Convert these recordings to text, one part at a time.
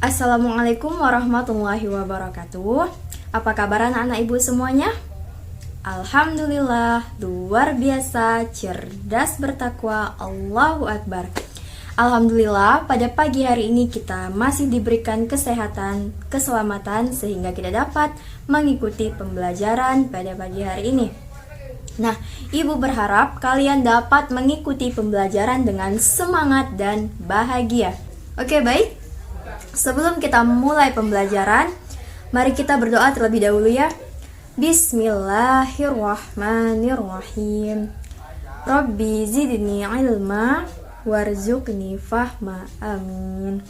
Assalamualaikum warahmatullahi wabarakatuh. Apa kabar anak-anak ibu semuanya? Alhamdulillah, luar biasa, cerdas bertakwa, Allahu Akbar. Alhamdulillah, pada pagi hari ini kita masih diberikan kesehatan, keselamatan sehingga kita dapat mengikuti pembelajaran pada pagi hari ini. Nah, ibu berharap kalian dapat mengikuti pembelajaran dengan semangat dan bahagia. Oke, baik. Sebelum kita mulai pembelajaran, mari kita berdoa terlebih dahulu ya. Bismillahirrahmanirrahim. Rabbi zidni ilma warzuqni fahma. Amin.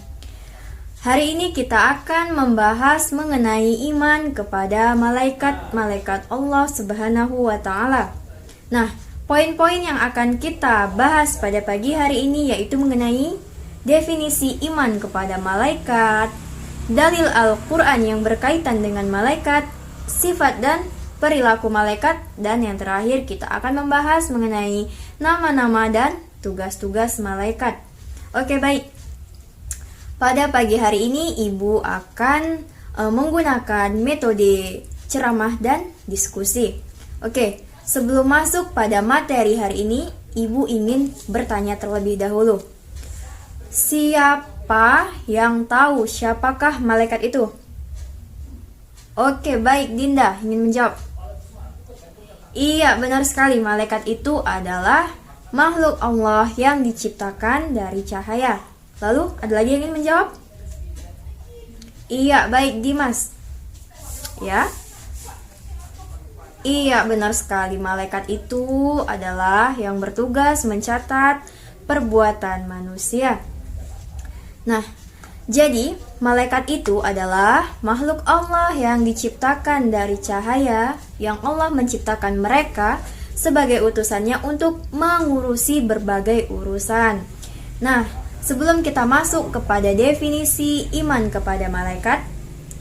Hari ini kita akan membahas mengenai iman kepada malaikat-malaikat Allah Subhanahu wa Ta'ala. Nah, poin-poin yang akan kita bahas pada pagi hari ini yaitu mengenai definisi iman kepada malaikat, dalil Al-Quran yang berkaitan dengan malaikat, sifat dan perilaku malaikat, dan yang terakhir kita akan membahas mengenai nama-nama dan tugas-tugas malaikat. Oke, baik. Pada pagi hari ini ibu akan menggunakan metode ceramah dan diskusi. Oke, sebelum masuk pada materi hari ini, ibu ingin bertanya terlebih dahulu. Siapa yang tahu siapakah malaikat itu? Oke, baik, Dinda ingin menjawab. Iya, benar sekali, malaikat itu adalah makhluk Allah yang diciptakan dari cahaya. Lalu, ada lagi yang ingin menjawab? Iya, baik, Dimas. Ya. Iya, benar sekali, malaikat itu adalah yang bertugas mencatat perbuatan manusia. Nah, jadi malaikat itu adalah makhluk Allah yang diciptakan dari cahaya, yang Allah menciptakan mereka sebagai utusannya untuk mengurusi berbagai urusan. Nah, sebelum kita masuk kepada definisi iman kepada malaikat,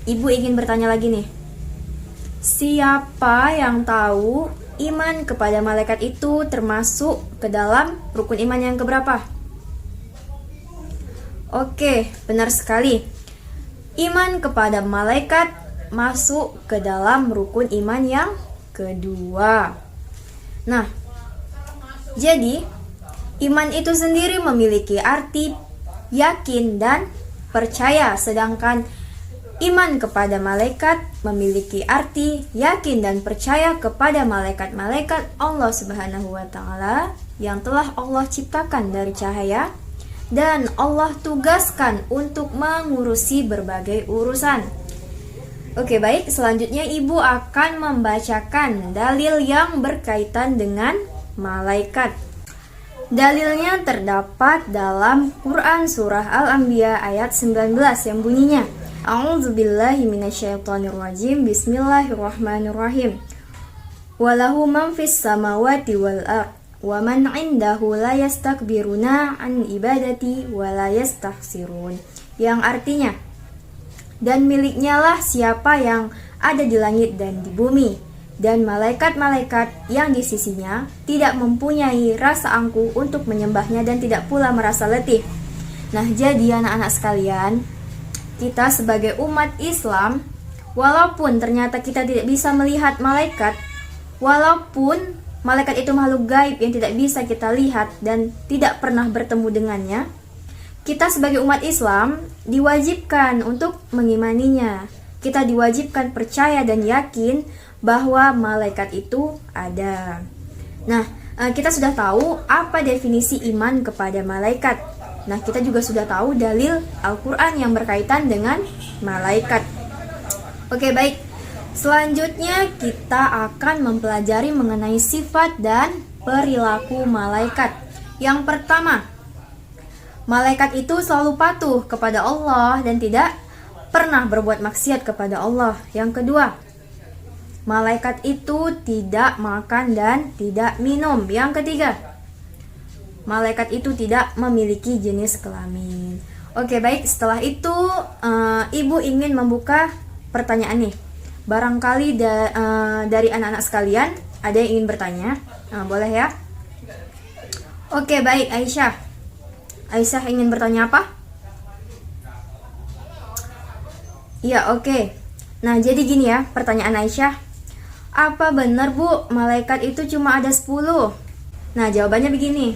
ibu ingin bertanya lagi nih. Siapa yang tahu iman kepada malaikat itu termasuk ke dalam rukun iman yang keberapa? Oke, benar sekali. Iman kepada malaikat masuk ke dalam rukun iman yang kedua. Nah, jadi iman itu sendiri memiliki arti yakin dan percaya, sedangkan iman kepada malaikat memiliki arti yakin dan percaya kepada malaikat-malaikat Allah Subhanahu wa Ta'ala yang telah Allah ciptakan dari cahaya dan Allah tugaskan untuk mengurusi berbagai urusan. Oke, baik, selanjutnya ibu akan membacakan dalil yang berkaitan dengan malaikat. Dalilnya terdapat dalam Quran surah Al-Anbiya ayat 19 yang bunyinya, A'udzubillahi minasyaitonirrajim, Bismillahirrahmanirrahim. Walahu man fis samawati wal ardh wa man 'indahu la yastakbiruna an ibadati wa la yastahsirun, yang artinya, dan miliknya lah siapa yang ada di langit dan di bumi, dan malaikat-malaikat yang di sisinya tidak mempunyai rasa angkuh untuk menyembahnya dan tidak pula merasa letih. Nah, jadi anak-anak sekalian, kita sebagai umat Islam, walaupun ternyata kita tidak bisa melihat malaikat, walaupun malaikat itu makhluk gaib yang tidak bisa kita lihat dan tidak pernah bertemu dengannya, kita sebagai umat Islam diwajibkan untuk mengimaninya. Kita diwajibkan percaya dan yakin bahwa malaikat itu ada. Nah, kita sudah tahu apa definisi iman kepada malaikat. Nah, kita juga sudah tahu dalil Al-Quran yang berkaitan dengan malaikat. Oke, baik. Selanjutnya kita akan mempelajari mengenai sifat dan perilaku malaikat. Yang pertama, malaikat itu selalu patuh kepada Allah dan tidak pernah berbuat maksiat kepada Allah. Yang kedua, malaikat itu tidak makan dan tidak minum. Yang ketiga, malaikat itu tidak memiliki jenis kelamin. Oke, baik, setelah itu ibu ingin membuka pertanyaan nih. Barangkali dari anak-anak sekalian ada yang ingin bertanya. Boleh ya? Oke, baik, Aisyah ingin bertanya apa? Iya, oke. Nah, jadi gini ya, pertanyaan Aisyah. Apa benar, Bu, malaikat itu cuma ada 10? Nah, jawabannya begini.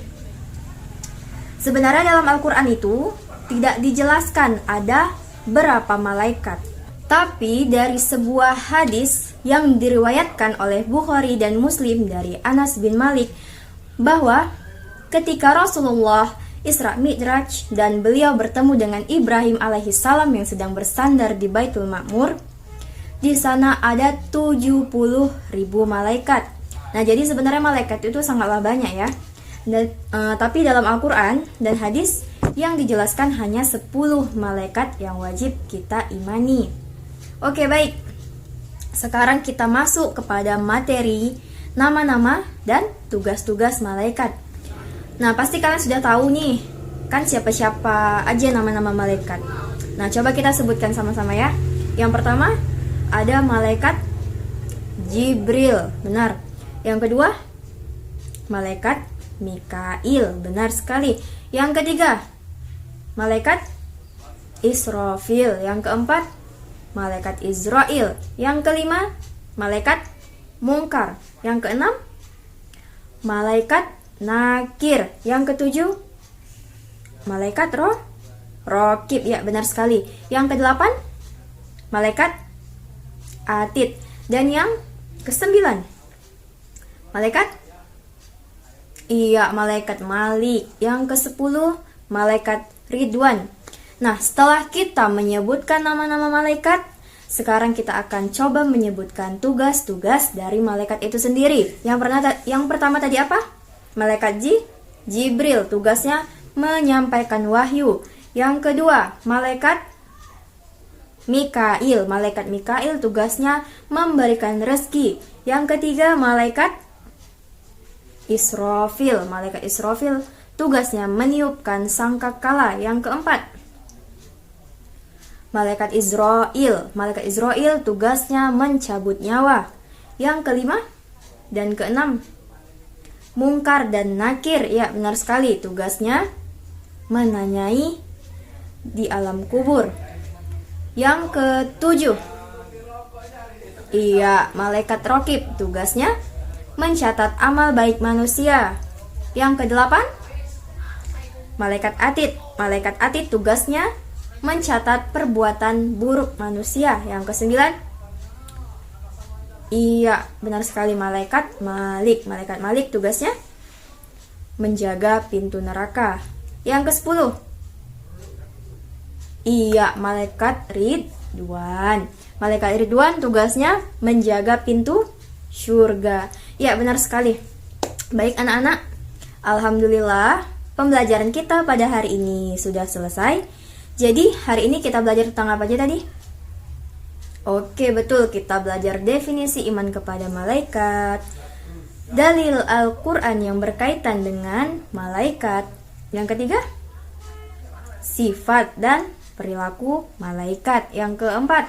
Sebenarnya dalam Al-Quran itu tidak dijelaskan ada berapa malaikat. Tapi dari sebuah hadis yang diriwayatkan oleh Bukhari dan Muslim dari Anas bin Malik, bahwa ketika Rasulullah Isra Mi'raj dan beliau bertemu dengan Ibrahim alaihissalam yang sedang bersandar di Baitul Ma'mur, di sana ada 70.000 malaikat. Nah, jadi sebenarnya malaikat itu sangatlah banyak ya. Tapi dalam Al-Quran dan hadis yang dijelaskan hanya 10 malaikat yang wajib kita imani. Oke, baik. Sekarang kita masuk kepada materi nama-nama dan tugas-tugas malaikat. Nah, pasti kalian sudah tahu nih, kan siapa-siapa aja nama-nama malaikat. Nah, coba kita sebutkan sama-sama ya. Yang pertama, ada malaikat Jibril, benar. Yang kedua, malaikat Mikail, benar sekali. Yang ketiga, malaikat Israfil. Yang keempat, malaikat Israel. Yang kelima, malaikat Munkar. Yang keenam, malaikat Nakir. Yang ketujuh, malaikat Rokib. Ya, benar sekali. Yang kedelapan, malaikat Atid. Dan yang kesembilan, malaikat malaikat Malik. Yang kesepuluh, malaikat Ridwan. Nah, setelah kita menyebutkan nama-nama malaikat, sekarang kita akan coba menyebutkan tugas-tugas dari malaikat itu sendiri. Yang pertama tadi apa? Malaikat Jibril, tugasnya menyampaikan wahyu. Yang kedua, malaikat Mikail. Malaikat Mikail tugasnya memberikan rezeki. Yang ketiga, malaikat Israfil. Malaikat Israfil tugasnya meniupkan sangkakala. Yang keempat, malaikat Israel. Malaikat Israel tugasnya mencabut nyawa. Yang kelima dan keenam, Munkar dan Nakir. Ya, benar sekali, tugasnya menanyai di alam kubur. Yang ketujuh, malaikat Rokib, tugasnya mencatat amal baik manusia. Yang kedelapan, malaikat Atid. Malaikat Atid tugasnya mencatat perbuatan buruk manusia. Yang kesembilan, benar sekali, malaikat Malik. Malaikat Malik tugasnya menjaga pintu neraka. Yang kesepuluh, malaikat Ridwan. Malaikat Ridwan tugasnya menjaga pintu surga. Ya, benar sekali. Baik anak-anak, alhamdulillah pembelajaran kita pada hari ini sudah selesai. Jadi hari ini kita belajar tentang apa aja tadi? Oke, betul, kita belajar definisi iman kepada malaikat, dalil Al-Quran yang berkaitan dengan malaikat. Yang ketiga, sifat dan perilaku malaikat. Yang keempat,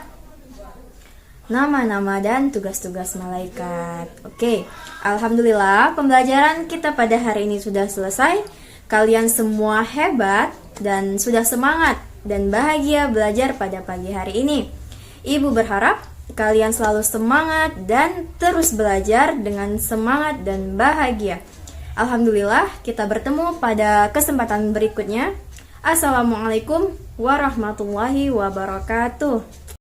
nama-nama dan tugas-tugas malaikat. Oke, alhamdulillah pembelajaran kita pada hari ini sudah selesai. Kalian semua hebat dan sudah semangat dan bahagia belajar pada pagi hari ini. Ibu berharap kalian selalu semangat dan terus belajar dengan semangat dan bahagia. Alhamdulillah, kita bertemu pada kesempatan berikutnya. Assalamualaikum warahmatullahi wabarakatuh.